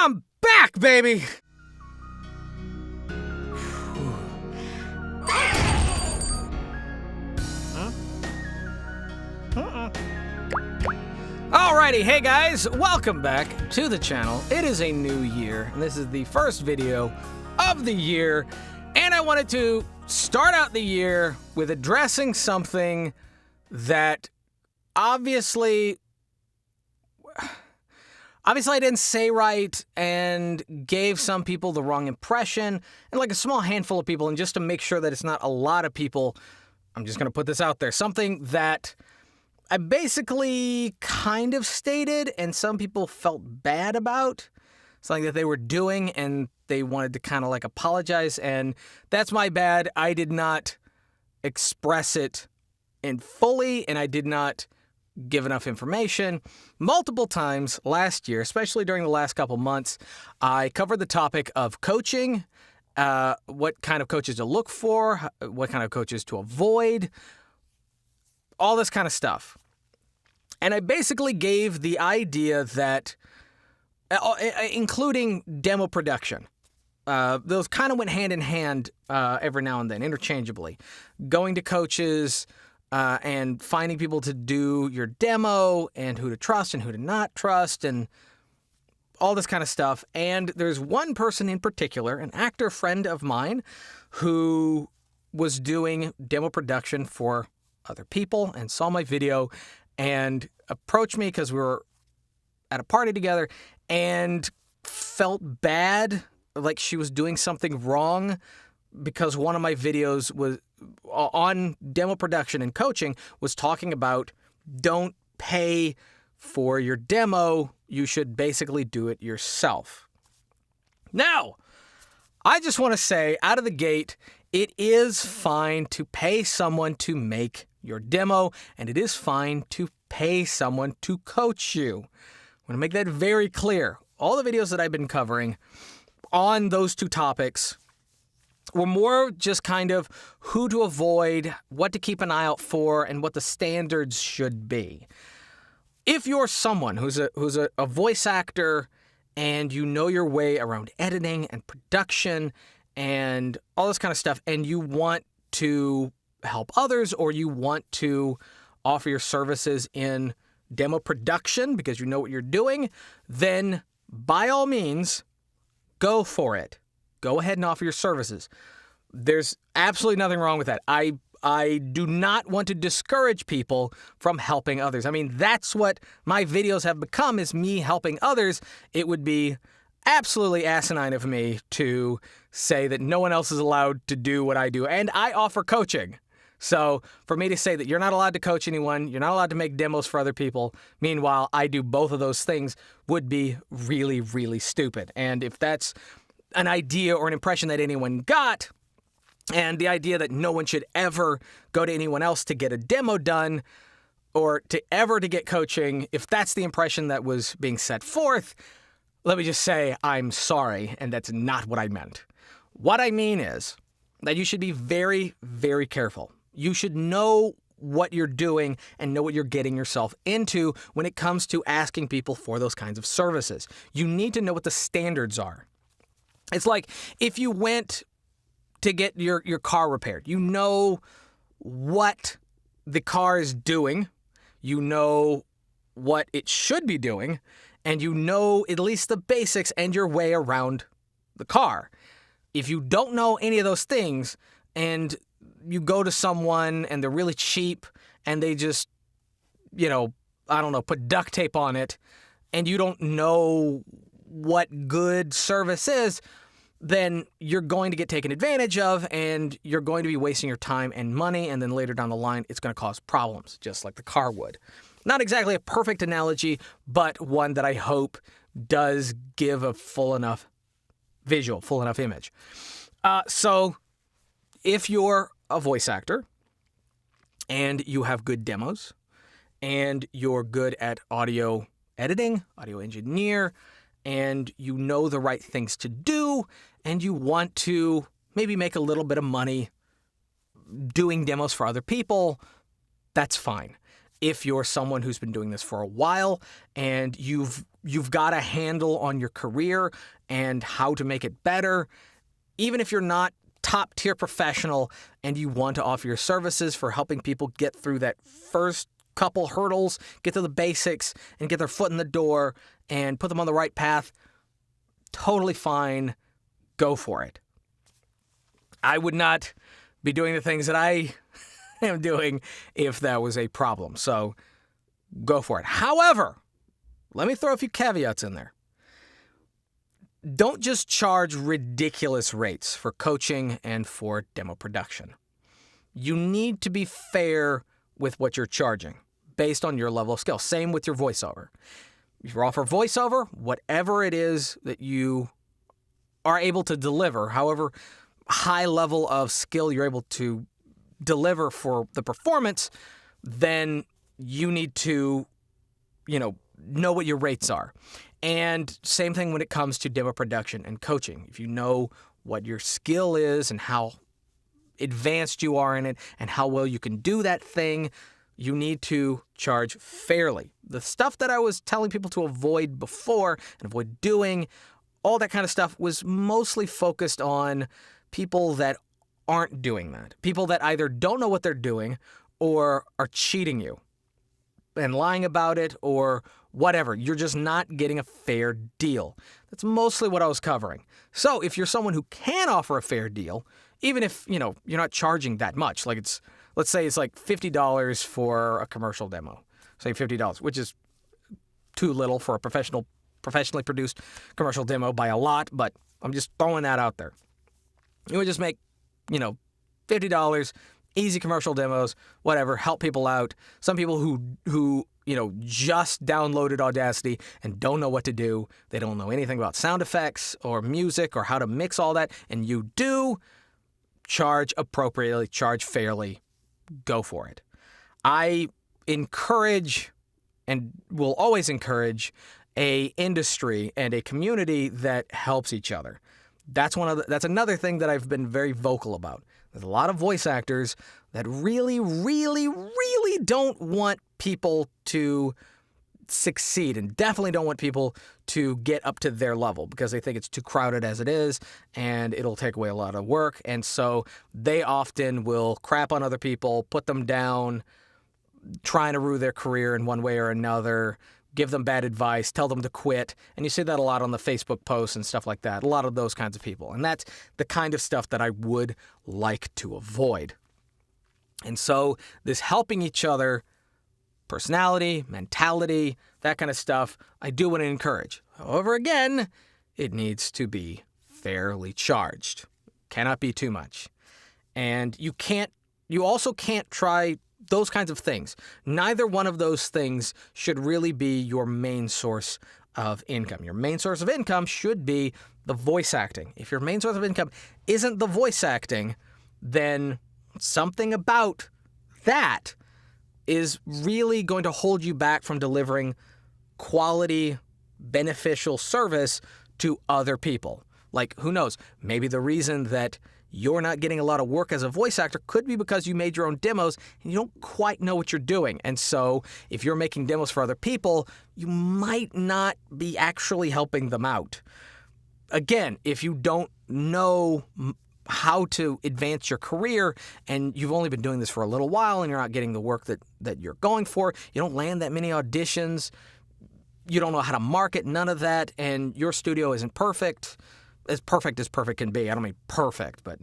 I'm back, baby! Alrighty, hey guys, welcome back to the channel. It is a new year, and this is the first video of the year, and I wanted to start out the year with addressing something that obviously I didn't say right and gave some people the wrong impression, and like a small handful of people, and just to make sure that it's not a lot of people, I'm just going to put this out there. Something that I basically kind of stated and some people felt bad about, something that they were doing and they wanted to kind of like apologize, and that's my bad. I did not express it in fully, and I did not give enough information. Multiple times last year, especially during the last couple months, I covered the topic of coaching, what kind of coaches to look for, what kind of coaches to avoid, all this kind of stuff. And I basically gave the idea that, including demo production, those kind of went hand in hand every now and then, interchangeably. Going to coaches and finding people to do your demo and who to trust and who to not trust and all this kind of stuff. And there's one person in particular, an actor friend of mine, who was doing demo production for other people and saw my video and approached me because we were at a party together and felt bad, like she was doing something wrong because one of my videos was on demo production and coaching was talking about don't pay for your demo. You should basically do it yourself. Now, I just want to say out of the gate, it is fine to pay someone to make your demo, and it is fine to pay someone to coach you. I want to make that very clear. All the videos that I've been covering on those two topics were more just kind of who to avoid, what to keep an eye out for, and what the standards should be. If you're someone who's a voice actor and you know your way around editing and production and all this kind of stuff, and you want to help others, or you want to offer your services in demo production because you know what you're doing, then by all means, go for it. Go ahead and offer your services. There's absolutely nothing wrong with that. I do not want to discourage people from helping others. I mean, that's what my videos have become, is me helping others. It would be absolutely asinine of me to say that no one else is allowed to do what I do. And I offer coaching. So for me to say that you're not allowed to coach anyone, you're not allowed to make demos for other people, meanwhile I do both of those things, would be really, really stupid. And if that's an idea or an impression that anyone got, and the idea that no one should ever go to anyone else to get a demo done or to get coaching, if that's the impression that was being set forth, let me just say I'm sorry, and that's not what I meant. What I mean is that you should be very, very careful. You should know what you're doing and know what you're getting yourself into when it comes to asking people for those kinds of services. You need to know what the standards are. It's like if you went to get your car repaired, you know what the car is doing, you know what it should be doing, and you know at least the basics and your way around the car. If you don't know any of those things and you go to someone and they're really cheap and they just, put duct tape on it, and you don't know what good service is, then you're going to get taken advantage of and you're going to be wasting your time and money, and then later down the line it's going to cause problems, just like the car would. Not exactly a perfect analogy, but one that I hope does give a full enough visual, full enough image. So if you're a voice actor and you have good demos and you're good at audio editing, audio engineer, and you know the right things to do, and you want to maybe make a little bit of money doing demos for other people, that's fine. if you're someone who's been doing this for a while and you've got a handle on your career and how to make it better, even if you're not top tier professional and you want to offer your services for helping people get through that first couple hurdles, get to the basics and get their foot in the door and put them on the right path, totally fine. Go for it. I would not be doing the things that I am doing if that was a problem. So go for it. However, let me throw a few caveats in there. Don't just charge ridiculous rates for coaching and for demo production. You need to be fair with what you're charging based on your level of skill. Same with your voiceover. If you offer voiceover, whatever it is that you are able to deliver, however high level of skill you're able to deliver for the performance, then you need to, know what your rates are. And same thing when it comes to demo production and coaching. If you know what your skill is and how advanced you are in it and how well you can do that thing, you need to charge fairly. The stuff that I was telling people to avoid before and avoid doing, all that kind of stuff was mostly focused on people that aren't doing that. People that either don't know what they're doing or are cheating you and lying about it or whatever. You're just not getting a fair deal. That's mostly what I was covering. So if you're someone who can offer a fair deal, even if, you're not charging that much, like let's say it's like $50 for a commercial demo, say $50, which is too little for a professionally produced commercial demo by a lot, but I'm just throwing that out there. You would just make, $50, easy commercial demos, whatever, help people out. Some people who just downloaded Audacity and don't know what to do. They don't know anything about sound effects or music or how to mix all that. And you do charge appropriately, charge fairly, go for it. I encourage and will always encourage a industry and a community that helps each other. That's another thing that I've been very vocal about. There's a lot of voice actors that really, really, really don't want people to succeed and definitely don't want people to get up to their level because they think it's too crowded as it is and it'll take away a lot of work. And so they often will crap on other people, put them down, trying to ruin their career in one way or another, give them bad advice, tell them to quit. And you see that a lot on the Facebook posts and stuff like that. A lot of those kinds of people. And that's the kind of stuff that I would like to avoid. And so this helping each other, personality, mentality, that kind of stuff, I do want to encourage. However, again, it needs to be fairly charged. Cannot be too much. And you also can't try those kinds of things. Neither one of those things should really be your main source of income. Your main source of income should be the voice acting. If your main source of income isn't the voice acting, then something about that is really going to hold you back from delivering quality, beneficial service to other people. Like, who knows? Maybe the reason that you're not getting a lot of work as a voice actor could be because you made your own demos and you don't quite know what you're doing. And so if you're making demos for other people, you might not be actually helping them out. Again, if you don't know how to advance your career and you've only been doing this for a little while and you're not getting the work that you're going for, you don't land that many auditions, you don't know how to market, none of that, and your studio isn't perfect as perfect can be. I don't mean perfect, but,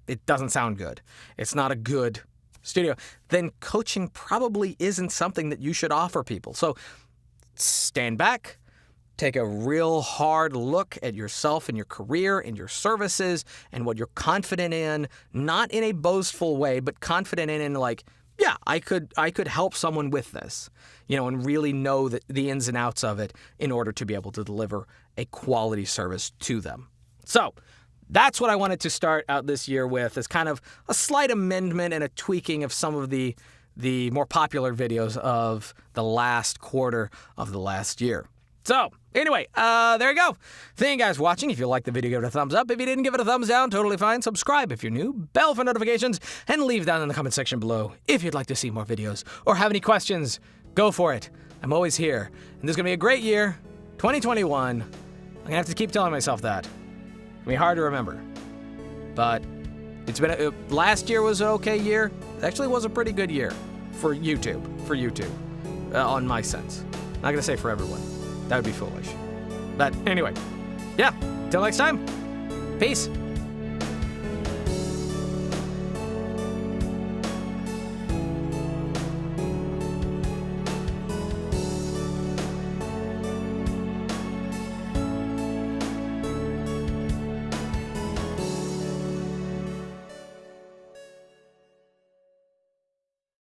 it doesn't sound good. It's not a good studio. Then coaching probably isn't something that you should offer people. So stand back, take a real hard look at yourself and your career and your services and what you're confident in, not in a boastful way, but confident in like, yeah, I could help someone with this, and really know the ins and outs of it in order to be able to deliver a quality service to them. So that's what I wanted to start out this year with, is kind of a slight amendment and a tweaking of some of the more popular videos of the last quarter of the last year. So, anyway, there you go. Thank you guys for watching. If you liked the video, give it a thumbs up. If you didn't, give it a thumbs down. Totally fine. Subscribe if you're new. Bell for notifications. And leave down in the comment section below if you'd like to see more videos or have any questions. Go for it. I'm always here. And this is going to be a great year. 2021. I'm going to have to keep telling myself that. It's going to be hard to remember. But it's been last year was an okay year. It actually was a pretty good year for YouTube. On my sense. Not going to say for everyone. That would be foolish. But anyway, yeah, till next time, peace.